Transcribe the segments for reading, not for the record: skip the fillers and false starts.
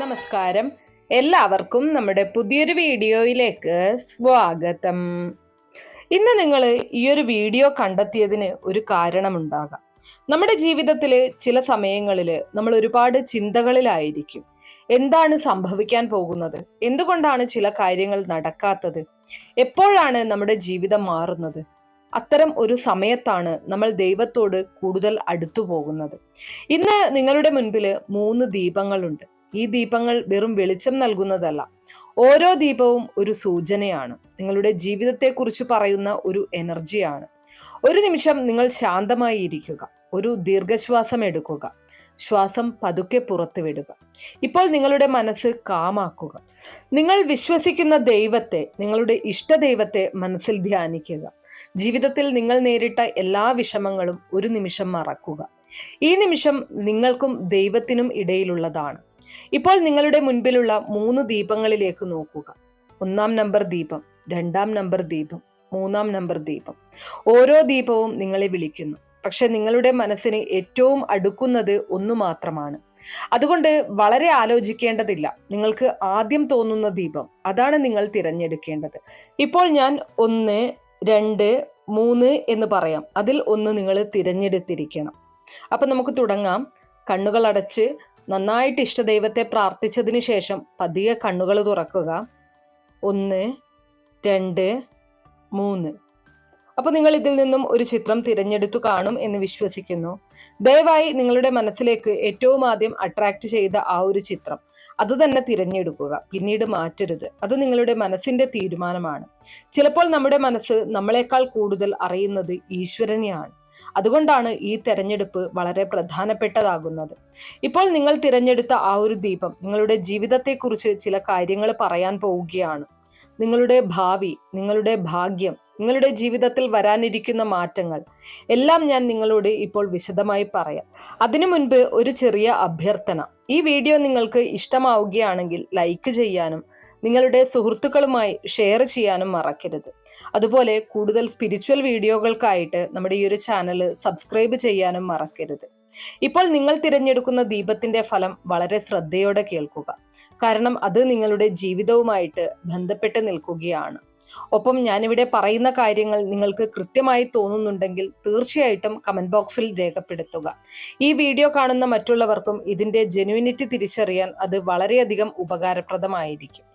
നമസ്കാരം. എല്ലാവർക്കും നമ്മുടെ പുതിയൊരു വീഡിയോയിലേക്ക് സ്വാഗതം. ഇന്ന് നിങ്ങൾ ഈ ഒരു വീഡിയോ കണ്ടെത്തിയതിന് ഒരു കാരണമുണ്ടാകാം. നമ്മുടെ ജീവിതത്തിൽ ചില സമയങ്ങളിൽ നമ്മൾ ഒരുപാട് ചിന്തകളിലായിരിക്കും. എന്താണ് സംഭവിക്കാൻ പോകുന്നത്? എന്തുകൊണ്ടാണ് ചില കാര്യങ്ങൾ നടക്കാത്തത്? എപ്പോഴാണ് നമ്മുടെ ജീവിതം മാറുന്നത്? അത്തരം ഒരു സമയത്താണ് നമ്മൾ ദൈവത്തോട് കൂടുതൽ അടുത്തു പോകുന്നത്. ഇന്ന് നിങ്ങളുടെ മുൻപിൽ 3 ദീപങ്ങളുണ്ട്. ഈ ദീപങ്ങൾ വെറും വെളിച്ചം നൽകുന്നതല്ല. ഓരോ ദീപവും ഒരു സൂചനയാണ്. നിങ്ങളുടെ ജീവിതത്തെക്കുറിച്ച് പറയുന്ന ഒരു എനർജിയാണ്. ഒരു നിമിഷം നിങ്ങൾ ശാന്തമായി ഇരിക്കുക. ഒരു ദീർഘശ്വാസം എടുക്കുക. ശ്വാസം പതുക്കെ പുറത്തു വിടുക. ഇപ്പോൾ നിങ്ങളുടെ മനസ്സ് കാമാക്കുക. നിങ്ങൾ വിശ്വസിക്കുന്ന ദൈവത്തെ, നിങ്ങളുടെ ഇഷ്ടദൈവത്തെ മനസ്സിൽ ധ്യാനിക്കുക. ജീവിതത്തിൽ നിങ്ങൾ നേരിട്ട എല്ലാ വിഷമങ്ങളും ഒരു നിമിഷം മറക്കുക. ഈ നിമിഷം നിങ്ങൾക്കും ദൈവത്തിനും ഇടയിലുള്ളതാണ്. ഇപ്പോൾ നിങ്ങളുടെ മുൻപിലുള്ള 3 ദീപങ്ങളിലേക്ക് നോക്കുക. 1-ാം നമ്പർ ദീപം, 2-ാം നമ്പർ ദീപം, 3-ാം നമ്പർ ദീപം. ഓരോ ദീപവും നിങ്ങളെ വിളിക്കുന്നു. പക്ഷെ നിങ്ങളുടെ മനസ്സിന് ഏറ്റവും അടുക്കുന്നത് ഒന്ന് മാത്രമാണ്. അതുകൊണ്ട് വളരെ ആലോചിക്കേണ്ടതില്ല. നിങ്ങൾക്ക് ആദ്യം തോന്നുന്ന ദീപം, അതാണ് നിങ്ങൾ തിരഞ്ഞെടുക്കേണ്ടത്. ഇപ്പോൾ ഞാൻ 1, 2, 3 എന്ന് പറയാം. അതിൽ ഒന്ന് നിങ്ങൾ തിരഞ്ഞെടുത്തിരിക്കണം. അപ്പം നമുക്ക് തുടങ്ങാം. കണ്ണുകൾ അടച്ച് നന്നായിട്ട് ഇഷ്ടദൈവത്തെ പ്രാർത്ഥിച്ചതിന് ശേഷം പതിയെ കണ്ണുകൾ തുറക്കുക. 1, 2, 3. അപ്പോൾ നിങ്ങൾ ഇതിൽ നിന്നും ഒരു ചിത്രം തിരഞ്ഞെടുത്തു കാണും എന്ന് വിശ്വസിക്കുന്നു. ദയവായി നിങ്ങളുടെ മനസ്സിലേക്ക് ഏറ്റവും ആദ്യം അട്രാക്ട് ചെയ്ത ആ ഒരു ചിത്രം അത് തന്നെ തിരഞ്ഞെടുക്കുക. പിന്നീട് മാറ്റരുത്. അത് നിങ്ങളുടെ മനസ്സിന്റെ തീരുമാനമാണ്. ചിലപ്പോൾ നമ്മുടെ മനസ്സ് നമ്മളെക്കാൾ കൂടുതൽ അറിയുന്നത് ഈശ്വരനെയാണ്. അതുകൊണ്ടാണ് ഈ തെരഞ്ഞെടുപ്പ് വളരെ പ്രധാനപ്പെട്ടതാകുന്നത്. ഇപ്പോൾ നിങ്ങൾ തിരഞ്ഞെടുത്ത ആ ഒരു ദീപം നിങ്ങളുടെ ജീവിതത്തെക്കുറിച്ച് ചില കാര്യങ്ങൾ പറയാൻ പോവുകയാണ്. നിങ്ങളുടെ ഭാവി, നിങ്ങളുടെ ഭാഗ്യം, നിങ്ങളുടെ ജീവിതത്തിൽ വരാനിരിക്കുന്ന മാറ്റങ്ങൾ എല്ലാം ഞാൻ നിങ്ങളോട് ഇപ്പോൾ വിശദമായി പറയാം. അതിനു മുൻപ് ഒരു ചെറിയ അഭ്യർത്ഥന. ഈ വീഡിയോ നിങ്ങൾക്ക് ഇഷ്ടമാവുകയാണെങ്കിൽ ലൈക്ക് ചെയ്യാനും നിങ്ങളുടെ സുഹൃത്തുക്കളുമായി ഷെയർ ചെയ്യാനും മറക്കരുത്. അതുപോലെ കൂടുതൽ സ്പിരിച്വൽ വീഡിയോകൾക്കായിട്ട് നമ്മുടെ ഈ ഒരു ചാനൽ സബ്സ്ക്രൈബ് ചെയ്യാനും മറക്കരുത്. ഇപ്പോൾ നിങ്ങൾ തിരഞ്ഞെടുക്കുന്ന ദീപത്തിന്റെ ഫലം വളരെ ശ്രദ്ധയോടെ കേൾക്കുക. കാരണം അത് നിങ്ങളുടെ ജീവിതവുമായിട്ട് ബന്ധപ്പെട്ട് നിൽക്കുകയാണ്. ഒപ്പം ഞാനിവിടെ പറയുന്ന കാര്യങ്ങൾ നിങ്ങൾക്ക് കൃത്യമായി തോന്നുന്നുണ്ടെങ്കിൽ തീർച്ചയായിട്ടും കമന്റ് ബോക്സിൽ രേഖപ്പെടുത്തുക. ഈ വീഡിയോ കാണുന്ന മറ്റുള്ളവർക്കും ഇതിന്റെ ജെന്യൂനിറ്റി തിരിച്ചറിയാൻ അത് വളരെയധികം ഉപകാരപ്രദമായിരിക്കും.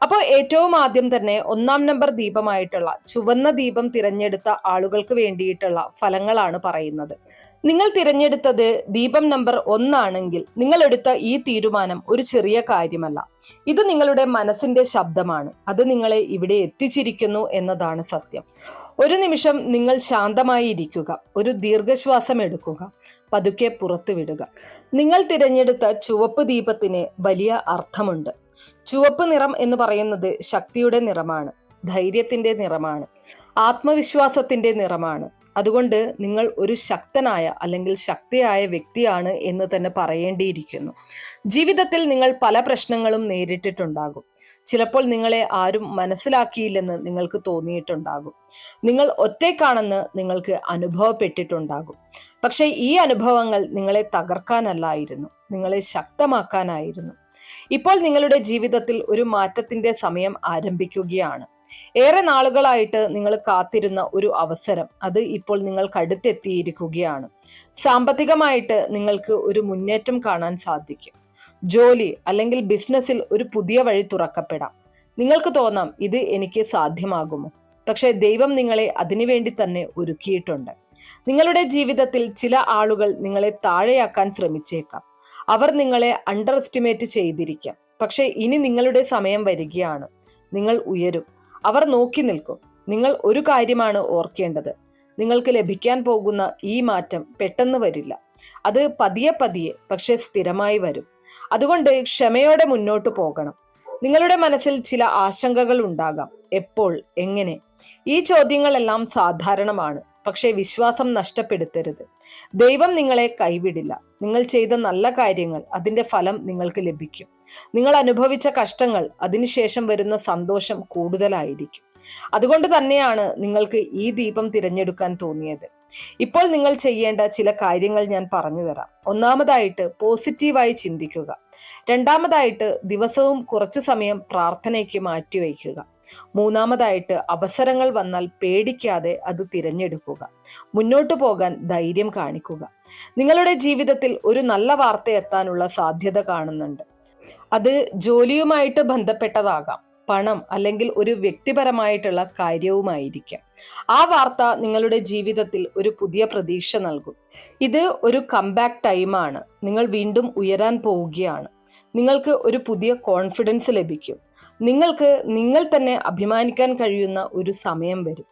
അപ്പോൾ ഏറ്റവും ആദ്യം തന്നെ 1-ാം നമ്പർ ദീപമായിട്ടുള്ള ചുവന്ന ദീപം തിരഞ്ഞെടുത്ത ആളുകൾക്ക് വേണ്ടിയിട്ടുള്ള ഫലങ്ങളാണ് പറയുന്നത്. നിങ്ങൾ തിരഞ്ഞെടുത്തത് ദീപം നമ്പർ 1 ആണെങ്കിൽ നിങ്ങൾ എടുത്ത ഈ തീരുമാനം ഒരു ചെറിയ കാര്യമല്ല. ഇത് നിങ്ങളുടെ മനസ്സിന്റെ ശബ്ദമാണ്. അത് നിങ്ങളെ ഇവിടെ എത്തിച്ചിരിക്കുന്നു എന്നതാണ് സത്യം. ഒരു നിമിഷം നിങ്ങൾ ശാന്തമായി ഇരിക്കുക. ഒരു ദീർഘശ്വാസം എടുക്കുക. പതുക്കെ പുറത്തു വിടുക. നിങ്ങൾ തിരഞ്ഞെടുത്ത ചുവപ്പ് ദീപത്തിന് വലിയ അർത്ഥമുണ്ട്. ചുവപ്പ് നിറം എന്ന് പറയുന്നത് ശക്തിയുടെ നിറമാണ്, ധൈര്യത്തിന്റെ നിറമാണ്, ആത്മവിശ്വാസത്തിന്റെ നിറമാണ്. അതുകൊണ്ട് നിങ്ങൾ ഒരു ശക്തനായ അല്ലെങ്കിൽ ശക്തിയായ വ്യക്തിയാണ് എന്ന് തന്നെ പറയേണ്ടിയിരിക്കുന്നു. ജീവിതത്തിൽ നിങ്ങൾ പല പ്രശ്നങ്ങളും നേരിട്ടിട്ടുണ്ടാകും. ചിലപ്പോൾ നിങ്ങളെ ആരും മനസ്സിലാക്കിയില്ലെന്ന് നിങ്ങൾക്ക് തോന്നിയിട്ടുണ്ടാകും. നിങ്ങൾ ഒറ്റയ്ക്കാണെന്ന് നിങ്ങൾക്ക് അനുഭവപ്പെട്ടിട്ടുണ്ടാകും. പക്ഷേ ഈ അനുഭവങ്ങൾ നിങ്ങളെ തകർക്കാനല്ലായിരുന്നു, നിങ്ങളെ ശക്തമാക്കാനായിരുന്നു. ഇപ്പോൾ നിങ്ങളുടെ ജീവിതത്തിൽ ഒരു മാറ്റത്തിന്റെ സമയം ആരംഭിക്കുകയാണ്. ഏറെ നാളുകളായിട്ട് നിങ്ങൾ കാത്തിരുന്ന ഒരു അവസരം അത് ഇപ്പോൾ നിങ്ങൾക്ക് അടുത്തെത്തിയിരിക്കുകയാണ്. സാമ്പത്തികമായിട്ട് നിങ്ങൾക്ക് ഒരു മുന്നേറ്റം കാണാൻ സാധിക്കും. ജോലി അല്ലെങ്കിൽ ബിസിനസ്സിൽ ഒരു പുതിയ വഴി തുറക്കപ്പെടാം. നിങ്ങൾക്ക് തോന്നാം, ഇത് എനിക്ക് സാധ്യമാകുമോ? പക്ഷേ ദൈവം നിങ്ങളെ അതിനുവേണ്ടി തന്നെ ഒരുക്കിയിട്ടുണ്ട്. നിങ്ങളുടെ ജീവിതത്തിൽ ചില ആളുകൾ നിങ്ങളെ താഴെയാക്കാൻ ശ്രമിച്ചേക്കാം. അവർ നിങ്ങളെ അണ്ടർ എസ്റ്റിമേറ്റ് ചെയ്തിരിക്കാം. പക്ഷേ ഇനി നിങ്ങളുടെ സമയം വരികയാണ്. നിങ്ങൾ ഉയരും. അവർ നോക്കി നിൽക്കും. നിങ്ങൾ ഒരു കാര്യമാണ് ഓർക്കേണ്ടത്. നിങ്ങൾക്ക് ലഭിക്കാൻ പോകുന്ന ഈ മാറ്റം പെട്ടെന്ന് വരില്ല. അത് പതിയെ പതിയെ പക്ഷെ സ്ഥിരമായി വരും. അതുകൊണ്ട് ക്ഷമയോടെ മുന്നോട്ട് പോകണം. നിങ്ങളുടെ മനസ്സിൽ ചില ആശങ്കകൾ ഉണ്ടാകാം. എപ്പോൾ, എങ്ങനെ? ഈ ചോദ്യങ്ങളെല്ലാം സാധാരണമാണ്. പക്ഷേ വിശ്വാസം നഷ്ടപ്പെടുത്തരുത്. ദൈവം നിങ്ങളെ കൈവിടില്ല. നിങ്ങൾ ചെയ്ത നല്ല കാര്യങ്ങൾ, അതിന്റെ ഫലം നിങ്ങൾക്ക് ലഭിക്കും. നിങ്ങൾ അനുഭവിച്ച കഷ്ടങ്ങൾ, അതിനുശേഷം വരുന്ന സന്തോഷം കൂടുതലായിരിക്കും. അതുകൊണ്ട് തന്നെയാണ് നിങ്ങൾക്ക് ഈ ദീപം തിരഞ്ഞെടുക്കാൻ തോന്നിയത്. ഇപ്പോൾ നിങ്ങൾ ചെയ്യേണ്ട ചില കാര്യങ്ങൾ ഞാൻ പറഞ്ഞു തരാം. ഒന്നാമതായിട്ട് പോസിറ്റീവായി ചിന്തിക്കുക. രണ്ടാമതായിട്ട് ദിവസവും കുറച്ചു സമയം പ്രാർത്ഥനയ്ക്ക് മാറ്റിവെക്കുക. മൂന്നാമതായിട്ട് അവസരങ്ങൾ വന്നാൽ പേടിക്കാതെ അത് തിരഞ്ഞെടുക്കുക. മുന്നോട്ടു പോകാൻ ധൈര്യം കാണിക്കുക. നിങ്ങളുടെ ജീവിതത്തിൽ ഒരു നല്ല വാർത്ത എത്താനുള്ള സാധ്യത കാണുന്നുണ്ട്. അത് ജോലിയുമായിട്ട് ബന്ധപ്പെട്ടതാകാം, പണം അല്ലെങ്കിൽ ഒരു വ്യക്തിപരമായിട്ടുള്ള കാര്യവുമായിരിക്കാം. ആ വാർത്ത നിങ്ങളുടെ ജീവിതത്തിൽ ഒരു പുതിയ പ്രതീക്ഷ നൽകും. ഇത് ഒരു കംബാക്ക് ടൈമാണ്. നിങ്ങൾ വീണ്ടും ഉയരാൻ പോവുകയാണ്. നിങ്ങൾക്ക് ഒരു പുതിയ കോൺഫിഡൻസ് ലഭിക്കും. നിങ്ങൾക്ക് നിങ്ങൾ തന്നെ അഭിമാനിക്കാൻ കഴിയുന്ന ഒരു സമയം വരും.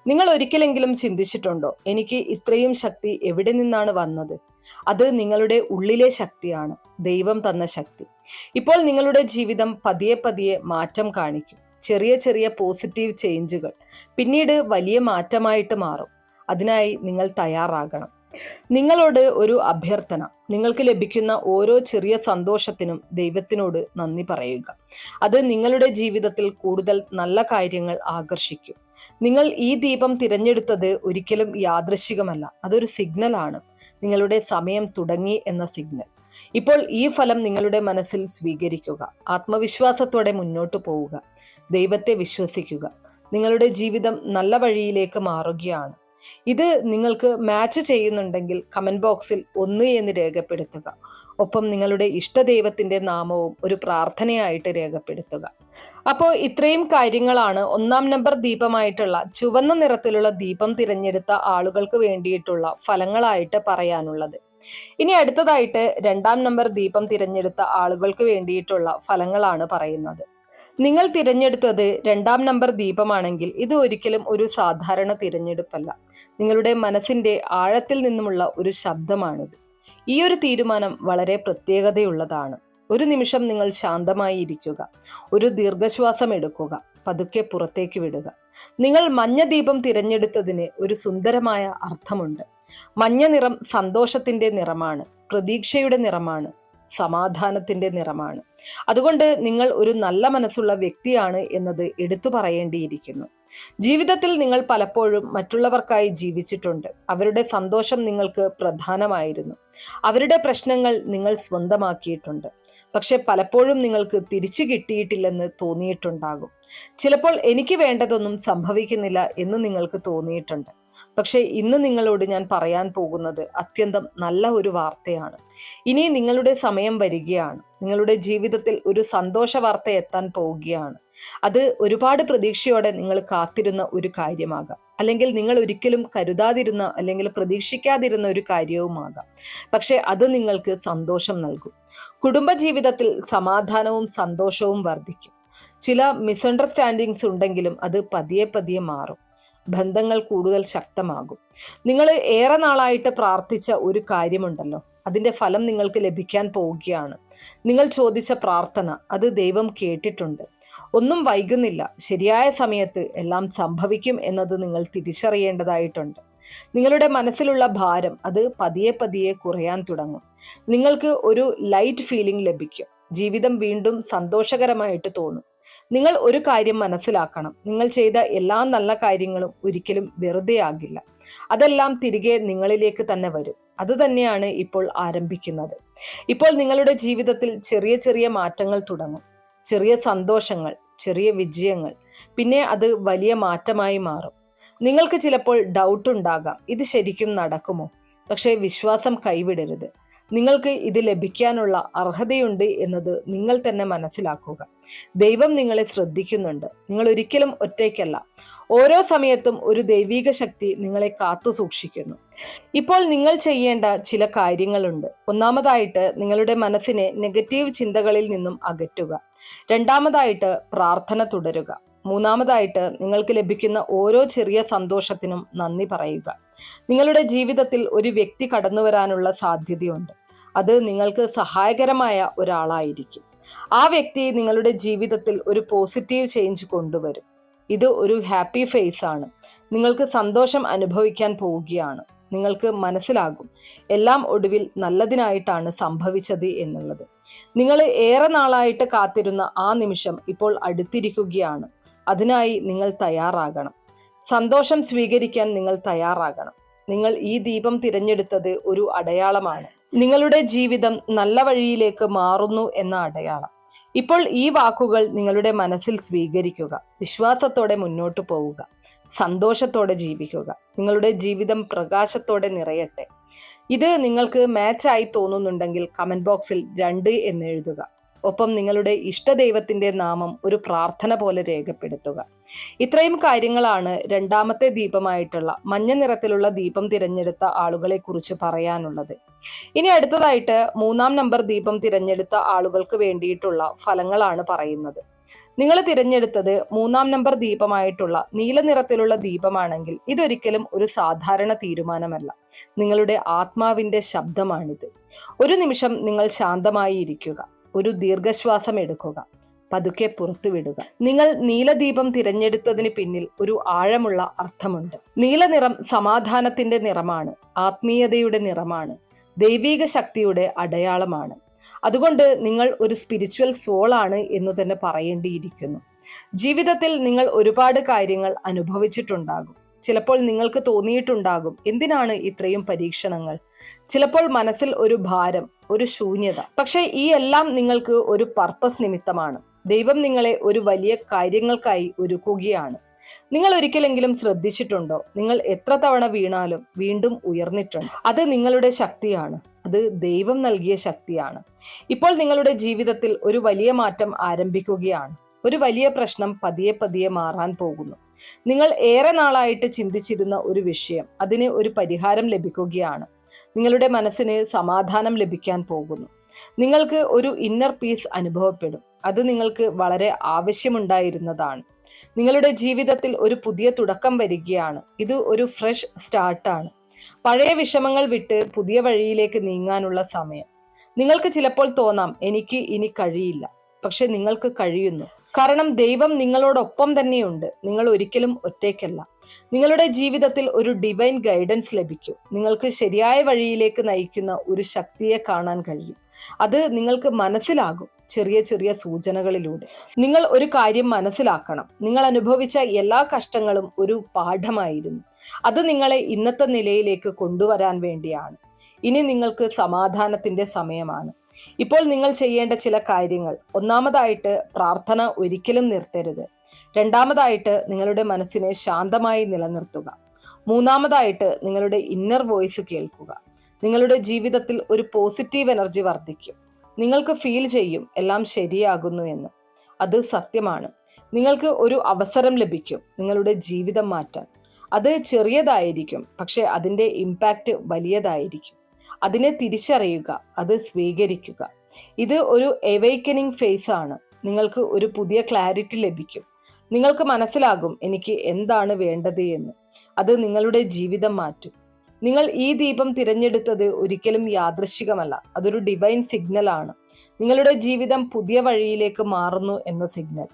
നിങ്ങൾ ഒരിക്കലെങ്കിലും ചിന്തിച്ചിട്ടുണ്ടോ, എനിക്ക് ഇത്രയും ശക്തി എവിടെ നിന്നാണ് വന്നത്? അത് നിങ്ങളുടെ ഉള്ളിലെ ശക്തിയാണ്, ദൈവം തന്ന ശക്തി. ഇപ്പോൾ നിങ്ങളുടെ ജീവിതം പതിയെ പതിയെ മാറ്റം കാണിക്കും. ചെറിയ ചെറിയ പോസിറ്റീവ് ചേഞ്ചുകൾ പിന്നീട് വലിയ മാറ്റമായിട്ട് മാറും. അതിനായി നിങ്ങൾ തയ്യാറാകണം. നിങ്ങളോട് ഒരു അഭ്യർത്ഥന. നിങ്ങൾക്ക് ലഭിക്കുന്ന ഓരോ ചെറിയ സന്തോഷത്തിനും ദൈവത്തിനോട് നന്ദി പറയുക. അത് നിങ്ങളുടെ ജീവിതത്തിൽ കൂടുതൽ നല്ല കാര്യങ്ങൾ ആകർഷിക്കും. നിങ്ങൾ ഈ ദീപം തിരഞ്ഞെടുത്തത് ഒരിക്കലും യാദൃശ്ചികമല്ല. അതൊരു സിഗ്നലാണ്. നിങ്ങളുടെ സമയം തുടങ്ങി എന്ന സിഗ്നൽ. ഇപ്പോൾ ഈ ഫലം നിങ്ങളുടെ മനസ്സിൽ സ്വീകരിക്കുക. ആത്മവിശ്വാസത്തോടെ മുന്നോട്ട് പോവുക. ദൈവത്തെ വിശ്വസിക്കുക. നിങ്ങളുടെ ജീവിതം നല്ല വഴിയിലേക്ക് മാറുകയാണ്. ഇത് നിങ്ങൾക്ക് മാച്ച് ചെയ്യുന്നുണ്ടെങ്കിൽ കമന്റ് ബോക്സിൽ 1 എന്ന് രേഖപ്പെടുത്തുക. ഒപ്പം നിങ്ങളുടെ ഇഷ്ടദൈവത്തിന്റെ നാമവും ഒരു പ്രാർത്ഥനയായിട്ട് രേഖപ്പെടുത്തുക. അപ്പോൾ ഇത്രയും കാര്യങ്ങളാണ് 1-ാം നമ്പർ ദീപമായിട്ടുള്ള ചുവന്ന നിറത്തിലുള്ള ദീപം തിരഞ്ഞെടുത്ത ആളുകൾക്ക് വേണ്ടിയിട്ടുള്ള ഫലങ്ങളായിട്ട് പറയാനുള്ളത്. ഇനി അടുത്തതായിട്ട് 2-ാം നമ്പർ ദീപം തിരഞ്ഞെടുത്ത ആളുകൾക്ക് വേണ്ടിയിട്ടുള്ള ഫലങ്ങളാണ് പറയുന്നത്. നിങ്ങൾ തിരഞ്ഞെടുത്തത് 2-ാം നമ്പർ ദീപമാണെങ്കിൽ ഇത് ഒരിക്കലും ഒരു സാധാരണ തിരഞ്ഞെടുപ്പല്ല. നിങ്ങളുടെ മനസ്സിന്റെ ആഴത്തിൽ നിന്നുമുള്ള ഒരു ശബ്ദമാണിത്. ഈ ഒരു തീരുമാനം വളരെ പ്രത്യേകതയുള്ളതാണ്. ഒരു നിമിഷം നിങ്ങൾ ശാന്തമായി ഇരിക്കുക. ഒരു ദീർഘശ്വാസം എടുക്കുക. പതുക്കെ പുറത്തേക്ക് വിടുക. നിങ്ങൾ മഞ്ഞ ദീപം തിരഞ്ഞെടുത്തതിന് ഒരു സുന്ദരമായ അർത്ഥമുണ്ട്. മഞ്ഞ നിറം സന്തോഷത്തിന്റെ നിറമാണ്, പ്രതീക്ഷയുടെ നിറമാണ്, സമാധാനത്തിന്റെ നിറമാണ്. അതുകൊണ്ട് നിങ്ങൾ ഒരു നല്ല മനസ്സുള്ള വ്യക്തിയാണ് എന്നത് എടുത്തു പറയേണ്ടിയിരിക്കുന്നു. ജീവിതത്തിൽ നിങ്ങൾ പലപ്പോഴും മറ്റുള്ളവർക്കായി ജീവിച്ചിട്ടുണ്ട്. അവരുടെ സന്തോഷം നിങ്ങൾക്ക് പ്രധാനമായിരുന്നു. അവരുടെ പ്രശ്നങ്ങൾ നിങ്ങൾ സ്വന്തമാക്കിയിട്ടുണ്ട്. പക്ഷെ പലപ്പോഴും നിങ്ങൾക്ക് തിരിച്ചു കിട്ടിയിട്ടില്ലെന്ന് തോന്നിയിട്ടുണ്ടാകും. ചിലപ്പോൾ എനിക്ക് വേണ്ടതൊന്നും സംഭവിക്കുന്നില്ല എന്ന് നിങ്ങൾക്ക് തോന്നിയിട്ടുണ്ട്. പക്ഷെ ഇന്ന് നിങ്ങളോട് ഞാൻ പറയാൻ പോകുന്നത് അത്യന്തം നല്ല ഒരു വാർത്തയാണ്. ഇനി നിങ്ങളുടെ സമയം വരികയാണ്. നിങ്ങളുടെ ജീവിതത്തിൽ ഒരു സന്തോഷ വാർത്ത എത്താൻ പോവുകയാണ്. അത് ഒരുപാട് പ്രതീക്ഷയോടെ നിങ്ങൾ കാത്തിരുന്ന ഒരു കാര്യമാകാം, അല്ലെങ്കിൽ നിങ്ങൾ ഒരിക്കലും കരുതാതിരുന്ന അല്ലെങ്കിൽ പ്രതീക്ഷിക്കാതിരുന്ന ഒരു കാര്യവുമാകാം. പക്ഷെ അത് നിങ്ങൾക്ക് സന്തോഷം നൽകും. കുടുംബജീവിതത്തിൽ സമാധാനവും സന്തോഷവും വർദ്ധിക്കും. ചില മിസ്അണ്ടർസ്റ്റാൻഡിങ്സ് ഉണ്ടെങ്കിലും അത് പതിയെ പതിയെ മാറും. ബന്ധങ്ങൾ കൂടുതൽ ശക്തമാകും. നിങ്ങൾ ഏറെ നാളായിട്ട് പ്രാർത്ഥിച്ച ഒരു കാര്യമുണ്ടല്ലോ, അതിൻ്റെ ഫലം നിങ്ങൾക്ക് ലഭിക്കാൻ പോവുകയാണ്. നിങ്ങൾ ചോദിച്ച പ്രാർത്ഥന അത് ദൈവം കേട്ടിട്ടുണ്ട്. ഒന്നും വൈകുന്നില്ല. ശരിയായ സമയത്ത് എല്ലാം സംഭവിക്കും എന്നത് നിങ്ങൾ തിരിച്ചറിയേണ്ടതായിട്ടുണ്ട്. നിങ്ങളുടെ മനസ്സിലുള്ള ഭാരം അത് പതിയെ പതിയെ കുറയാൻ തുടങ്ങും. നിങ്ങൾക്ക് ഒരു ലൈറ്റ് ഫീലിംഗ് ലഭിക്കും. ജീവിതം വീണ്ടും സന്തോഷകരമായിട്ട് തോന്നും. നിങ്ങൾ ഒരു കാര്യം മനസ്സിലാക്കണം. നിങ്ങൾ ചെയ്ത എല്ലാ നല്ല കാര്യങ്ങളും ഒരിക്കലും വെറുതെ ആകില്ല. അതെല്ലാം തിരികെ നിങ്ങളിലേക്ക് തന്നെ വരും. അതുതന്നെയാണ് ഇപ്പോൾ ആരംഭിക്കുന്നത്. ഇപ്പോൾ നിങ്ങളുടെ ജീവിതത്തിൽ ചെറിയ ചെറിയ മാറ്റങ്ങൾ തുടങ്ങും. ചെറിയ സന്തോഷങ്ങൾ, ചെറിയ വിജയങ്ങൾ, പിന്നെ അത് വലിയ മാറ്റമായി മാറും. നിങ്ങൾക്ക് ചിലപ്പോൾ ഡൗട്ട് ഉണ്ടാകാം, ഇത് ശരിക്കും നടക്കുമോ? പക്ഷേ വിശ്വാസം കൈവിടരുത്. നിങ്ങൾക്ക് ഇത് ലഭിക്കാനുള്ള അർഹതയുണ്ട് എന്നത് നിങ്ങൾ തന്നെ മനസ്സിലാക്കുക. ദൈവം നിങ്ങളെ ശ്രദ്ധിക്കുന്നുണ്ട്. നിങ്ങൾ ഒരിക്കലും ഒറ്റയ്ക്കല്ല. ഓരോ സമയത്തും ഒരു ദൈവിക ശക്തി നിങ്ങളെ കാത്തു സൂക്ഷിക്കുന്നു. ഇപ്പോൾ നിങ്ങൾ ചെയ്യേണ്ട ചില കാര്യങ്ങളുണ്ട്. ഒന്നാമതായിട്ട് നിങ്ങളുടെ മനസ്സിനെ നെഗറ്റീവ് ചിന്തകളിൽ നിന്നും അകറ്റുക. രണ്ടാമതായിട്ട് പ്രാർത്ഥന തുടരുക. മൂന്നാമതായിട്ട് നിങ്ങൾക്ക് ലഭിക്കുന്ന ഓരോ ചെറിയ സന്തോഷത്തിനും നന്ദി പറയുക. നിങ്ങളുടെ ജീവിതത്തിൽ ഒരു വ്യക്തി കടന്നു വരാനുള്ള സാധ്യതയുണ്ട്. അത് നിങ്ങൾക്ക് സഹായകരമായ ഒരാളായിരിക്കും. ആ വ്യക്തി നിങ്ങളുടെ ജീവിതത്തിൽ ഒരു പോസിറ്റീവ് ചേഞ്ച് കൊണ്ടുവരും. ഇത് ഒരു ഹാപ്പി ഫേസ് ആണ്. നിങ്ങൾക്ക് സന്തോഷം അനുഭവിക്കാൻ പോവുകയാണ്. നിങ്ങൾക്ക് മനസ്സിലാകും എല്ലാം ഒടുവിൽ നല്ലതിനായിട്ടാണ് സംഭവിച്ചത് എന്നുള്ളത്. നിങ്ങൾ ഏറെ നാളായിട്ട് കാത്തിരുന്ന ആ നിമിഷം ഇപ്പോൾ അടുത്തിരിക്കുകയാണ്. അതിനായി നിങ്ങൾ തയ്യാറാകണം. സന്തോഷം സ്വീകരിക്കാൻ നിങ്ങൾ തയ്യാറാകണം. നിങ്ങൾ ഈ ദീപം തിരഞ്ഞെടുത്തത് ഒരു അടയാളമാണ്. നിങ്ങളുടെ ജീവിതം നല്ല വഴിയിലേക്ക് മാറുന്നു എന്ന അടയാളം. ഇപ്പോൾ ഈ വാക്കുകൾ നിങ്ങളുടെ മനസ്സിൽ സ്വീകരിക്കുക. വിശ്വാസത്തോടെ മുന്നോട്ട് പോവുക. സന്തോഷത്തോടെ ജീവിക്കുക. നിങ്ങളുടെ ജീവിതം പ്രകാശത്തോടെ നിറയട്ടെ. ഇത് നിങ്ങൾക്ക് മാച്ചായി തോന്നുന്നുണ്ടെങ്കിൽ കമന്റ് ബോക്സിൽ 2 എന്ന് എഴുതുക. ഒപ്പം നിങ്ങളുടെ ഇഷ്ടദൈവത്തിന്റെ നാമം ഒരു പ്രാർത്ഥന പോലെ രേഖപ്പെടുത്തുക. ഇത്രയും കാര്യങ്ങളാണ് രണ്ടാമത്തെ ദീപമായിട്ടുള്ള മഞ്ഞ നിറത്തിലുള്ള ദീപം തിരഞ്ഞെടുത്ത ആളുകളെ കുറിച്ച് പറയാനുള്ളത്. ഇനി അടുത്തതായിട്ട് 3-ാം നമ്പർ ദീപം തിരഞ്ഞെടുത്ത ആളുകൾക്ക് വേണ്ടിയിട്ടുള്ള ഫലങ്ങളാണ് പറയുന്നത്. നിങ്ങൾ തിരഞ്ഞെടുത്തത് 3-ാം നമ്പർ ദീപമായിട്ടുള്ള നീല നിറത്തിലുള്ള ദീപമാണെങ്കിൽ ഇതൊരിക്കലും ഒരു സാധാരണ തീരുമാനമല്ല. നിങ്ങളുടെ ആത്മാവിന്റെ ശബ്ദമാണിത്. ഒരു നിമിഷം നിങ്ങൾ ശാന്തമായി ഇരിക്കുക. ഒരു ദീർഘശ്വാസം എടുക്കുക. പതുക്കെ പുറത്തുവിടുക. നിങ്ങൾ നീലദീപം തിരഞ്ഞെടുത്തതിന് പിന്നിൽ ഒരു ആഴമുള്ള അർത്ഥമുണ്ട്. നീല നിറം സമാധാനത്തിന്റെ നിറമാണ്, ആത്മീയതയുടെ നിറമാണ്, ദൈവിക ശക്തിയുടെ അടയാളമാണ്. അതുകൊണ്ട് നിങ്ങൾ ഒരു സ്പിരിച്വൽ സോൾ ആണ് എന്ന് തന്നെ പറയേണ്ടിയിരിക്കുന്നു. ജീവിതത്തിൽ നിങ്ങൾ ഒരുപാട് കാര്യങ്ങൾ അനുഭവിച്ചിട്ടുണ്ടാകും. ചിലപ്പോൾ നിങ്ങൾക്ക് തോന്നിയിട്ടുണ്ടാകും, എന്തിനാണ് ഇത്രയും പരീക്ഷണങ്ങൾ? ചിലപ്പോൾ മനസ്സിൽ ഒരു ഭാരം, ഒരു ശൂന്യത. പക്ഷെ ഈ എല്ലാം നിങ്ങൾക്ക് ഒരു പർപ്പസ് നിമിത്തമാണ്. ദൈവം നിങ്ങളെ ഒരു വലിയ കാര്യങ്ങൾക്കായി ഒരുക്കുകയാണ്. നിങ്ങൾ ഒരിക്കലെങ്കിലും ശ്രദ്ധിച്ചിട്ടുണ്ടോ, നിങ്ങൾ എത്ര തവണ വീണാലും വീണ്ടും ഉയർന്നിട്ടുണ്ട്? അത് നിങ്ങളുടെ ശക്തിയാണ്. അത് ദൈവം നൽകിയ ശക്തിയാണ്. ഇപ്പോൾ നിങ്ങളുടെ ജീവിതത്തിൽ ഒരു വലിയ മാറ്റം ആരംഭിക്കുകയാണ്. ഒരു വലിയ പ്രശ്നം പതിയെ പതിയെ മാറാൻ പോകുന്നു. നിങ്ങൾ ഏറെ നാളായിട്ട് ചിന്തിച്ചിരുന്ന ഒരു വിഷയം, അതിന് ഒരു പരിഹാരം ലഭിക്കുകയാണ്. നിങ്ങളുടെ മനസ്സിന് സമാധാനം ലഭിക്കാൻ പോകുന്നു. നിങ്ങൾക്ക് ഒരു ഇന്നർ പീസ് അനുഭവപ്പെടും. അത് നിങ്ങൾക്ക് വളരെ ആവശ്യമുണ്ടായിരുന്നതാണ്. നിങ്ങളുടെ ജീവിതത്തിൽ ഒരു പുതിയ തുടക്കം വരികയാണ്. ഇത് ഒരു ഫ്രഷ് സ്റ്റാർട്ടാണ്. പഴയ വിഷമങ്ങൾ വിട്ട് പുതിയ വഴിയിലേക്ക് നീങ്ങാനുള്ള സമയം. നിങ്ങൾക്ക് ചിലപ്പോൾ തോന്നാം, എനിക്ക് ഇനി കഴിയില്ല. പക്ഷെ നിങ്ങൾക്ക് കഴിയുന്നു. കാരണം ദൈവം നിങ്ങളോടൊപ്പം തന്നെയുണ്ട്. നിങ്ങൾ ഒരിക്കലും ഒറ്റയ്ക്കല്ല. നിങ്ങളുടെ ജീവിതത്തിൽ ഒരു ഡിവൈൻ ഗൈഡൻസ് ലഭിക്കും. നിങ്ങൾക്ക് ശരിയായ വഴിയിലേക്ക് നയിക്കുന്ന ഒരു ശക്തിയെ കാണാൻ കഴിയും. അത് നിങ്ങൾക്ക് മനസ്സിലാകും, ചെറിയ ചെറിയ സൂചനകളിലൂടെ. നിങ്ങൾ ഒരു കാര്യം മനസ്സിലാക്കണം, നിങ്ങൾ അനുഭവിച്ച എല്ലാ കഷ്ടങ്ങളും ഒരു പാഠമായിരുന്നു. അത് നിങ്ങളെ ഇന്നത്തെ നിലയിലേക്ക് കൊണ്ടുവരാൻ വേണ്ടിയാണ്. ഇനി നിങ്ങൾക്ക് സമാധാനത്തിന്റെ സമയമാണ്. ഇപ്പോൾ നിങ്ങൾ ചെയ്യേണ്ട ചില കാര്യങ്ങൾ: ഒന്നാമതായിട്ട്, പ്രാർത്ഥന ഒരിക്കലും നിർത്തരുത്. രണ്ടാമതായിട്ട്, നിങ്ങളുടെ മനസ്സിനെ ശാന്തമായി നിലനിർത്തുക. മൂന്നാമതായിട്ട്, നിങ്ങളുടെ ഇന്നർ വോയിസ് കേൾക്കുക. നിങ്ങളുടെ ജീവിതത്തിൽ ഒരു പോസിറ്റീവ് എനർജി വർദ്ധിക്കും. നിങ്ങൾക്ക് ഫീൽ ചെയ്യും എല്ലാം ശരിയാകുന്നു എന്ന്. അത് സത്യമാണ്. നിങ്ങൾക്ക് ഒരു അവസരം ലഭിക്കും നിങ്ങളുടെ ജീവിതം മാറ്റാൻ. അത് ചെറിയതായിരിക്കും, പക്ഷെ അതിൻ്റെ ഇമ്പാക്റ്റ് വലിയതായിരിക്കും. അതിനെ തിരിച്ചറിയുക, അത് സ്വീകരിക്കുക. ഇത് ഒരു എവൈക്കനിങ് ഫേസ് ആണ്. നിങ്ങൾക്ക് ഒരു പുതിയ ക്ലാരിറ്റി ലഭിക്കും. നിങ്ങൾക്ക് മനസ്സിലാകും എനിക്ക് എന്താണ് വേണ്ടത് എന്ന്. അത് നിങ്ങളുടെ ജീവിതം മാറ്റും. നിങ്ങൾ ഈ ദീപം തിരഞ്ഞെടുത്തത് ഒരിക്കലും യാദൃശ്ചികമല്ല. അതൊരു ഡിവൈൻ സിഗ്നൽ ആണ്. നിങ്ങളുടെ ജീവിതം പുതിയ വഴിയിലേക്ക് മാറുന്നു എന്ന സിഗ്നൽ.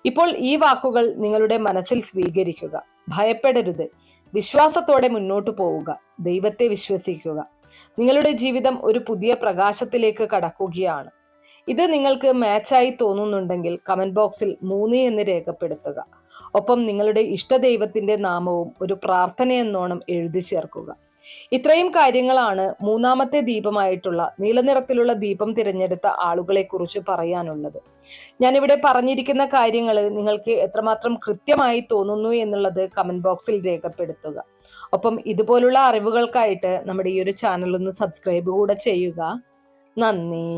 ഇപ്പോൾ ഈ വാക്കുകൾ നിങ്ങളുടെ മനസ്സിൽ സ്വീകരിക്കുക. ഭയപ്പെടരുത്. വിശ്വാസത്തോടെ മുന്നോട്ട് പോവുക. ദൈവത്തെ വിശ്വസിക്കുക. നിങ്ങളുടെ ജീവിതം ഒരു പുതിയ പ്രകാശത്തിലേക്ക് കടക്കുകയാണ്. ഇത് നിങ്ങൾക്ക് മാച്ചായി തോന്നുന്നുണ്ടെങ്കിൽ കമന്റ് ബോക്സിൽ 3 എന്ന് രേഖപ്പെടുത്തുക. ഒപ്പം നിങ്ങളുടെ ഇഷ്ടദൈവത്തിന്റെ നാമവും ഒരു പ്രാർത്ഥനയെന്നോണം എഴുതി ചേർക്കുക. ഇത്രയും കാര്യങ്ങളാണ് മൂന്നാമത്തെ ദീപമായിട്ടുള്ള നീലനിറത്തിലുള്ള ദീപം തിരഞ്ഞെടുത്ത ആളുകളെ കുറിച്ച് പറയാനുള്ളത്. ഞാനിവിടെ പറഞ്ഞിരിക്കുന്ന കാര്യങ്ങൾ നിങ്ങൾക്ക് എത്രമാത്രം കൃത്യമായി തോന്നുന്നു എന്നുള്ളത് കമന്റ് ബോക്സിൽ രേഖപ്പെടുത്തുക. ഒപ്പം ഇതുപോലുള്ള അറിവുകൾക്കായിട്ട് നമ്മുടെ ഈ ഒരു ചാനൽ ഒന്ന് സബ്സ്ക്രൈബ് കൂടെ ചെയ്യുക. നന്ദി.